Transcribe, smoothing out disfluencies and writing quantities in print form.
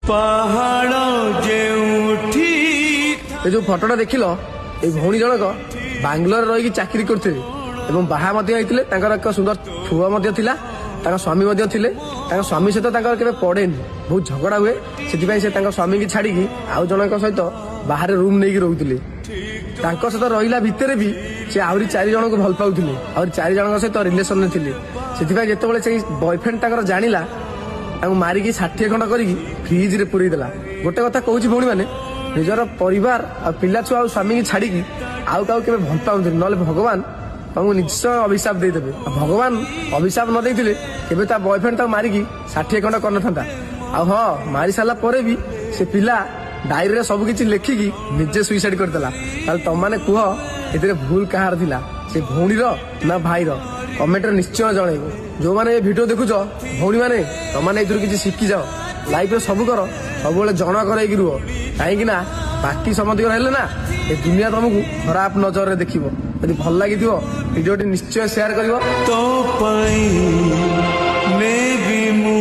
ପାହାଡ଼ ଯେଉଁଠି ଏ ଯୋଉ ଫଟୋଟା ଦେଖିଲ ଏଇ ଭଉଣୀ ଜଣକ ବାଙ୍ଗାଲୋରରେ ରହିକି ଚାକିରି କରୁଥିଲେ ଏବଂ ବାହା ମଧ୍ୟ ହେଇଥିଲେ। ତାଙ୍କର ଏକ ସୁନ୍ଦର ପୁଅ ମଧ୍ୟ ଥିଲା, ତାଙ୍କ ସ୍ୱାମୀ ମଧ୍ୟ ଥିଲେ। ତାଙ୍କ ସ୍ୱାମୀ ସହିତ ତାଙ୍କର କେବେ ପଡେନି, ବହୁତ ଝଗଡା ହୁଏ। ସେଥିପାଇଁ ସେ ତାଙ୍କ ସ୍ୱାମୀକି ଛାଡିକି ଆଉ ଜଣଙ୍କ ସହିତ ବାହାରେ ରୁମ୍ ନେଇକି ରହୁଥିଲେ। ତାଙ୍କ ସହିତ ରହିଲା ଭିତରେ ବି ସେ ଆହୁରି 4 ଜଣଙ୍କୁ ଭଲ ପାଉଥିଲେ, ଆହୁରି 4 ଜଣଙ୍କ ସହିତ ରିଲେସନରେ ଥିଲେ। ସେଥିପାଇଁ ଯେତେବେଳେ ସେଇ ବୟଫ୍ରେଣ୍ଡ ତାଙ୍କର ଜାଣିଲା, ତାଙ୍କୁ ମାରିକି 60 ଖଣ୍ଡ କରିକି ଫ୍ରିଜରେ ପୁରେଇ ଦେଲା। ଗୋଟେ କଥା କହୁଛି ଭଉଣୀ ମାନେ, ନିଜର ପରିବାର ଆଉ ପିଲା ଛୁଆ ଆଉ ସ୍ୱାମୀକି ଛାଡିକି ଆଉ କାହାକୁ କେବେ ଭଲ ପାଉଛନ୍ତି, ନହେଲେ ଭଗବାନ ତମକୁ ନିଶ୍ଚୟ ଅଭିଶାପ ଦେଇଦେବେ। ଭଗବାନ ଅଭିଶାପ ନ ଦେଇଥିଲେ କେବେ ତା ବୟଫ୍ରେଣ୍ଡ ତାକୁ ମାରିକି 60 ଖଣ୍ଡ କରିନଥାନ୍ତା। ଆଉ ହଁ, ମାରି ସାରିଲା ପରେ ବି ସେ ପିଲା ଡାଏରୀରେ ସବୁ କିଛି ଲେଖିକି ନିଜେ ସୁଇସାଇଡ କରିଦେଲା। ତାହେଲେ ତମମାନେ କୁହ, ଏଥିରେ ଭୁଲ କାହାର ଥିଲା, ସେ ଭଉଣୀର ନା ଭାଇର? କମେଣ୍ଟରେ ନିଶ୍ଚୟ ଜଣେଇବ। ଯୋଉମାନେ ଏ ଭିଡିଓ ଦେଖୁଛ ଭଉଣୀ ମାନେ, ତମମାନେ ଏଥିରୁ କିଛି ଶିଖିଯାଅ। ଲାଇଫରେ ସବୁ କର, ସବୁବେଳେ ଜଣକ ହେଇକି ରୁହ। କାହିଁକି ନା ବାକି ସମସ୍ତଙ୍କର ହେଲେ ନା ଏ ଦୁନିଆ ତମକୁ ଖରାପ ନଜରରେ ଦେଖିବ। ଯଦି ଭଲ ଲାଗିଥିବ ଭିଡିଓଟି ନିଶ୍ଚୟ ସେୟାର କରିବ। ତୋ ପାଇଁ ନେବି ମୁଁ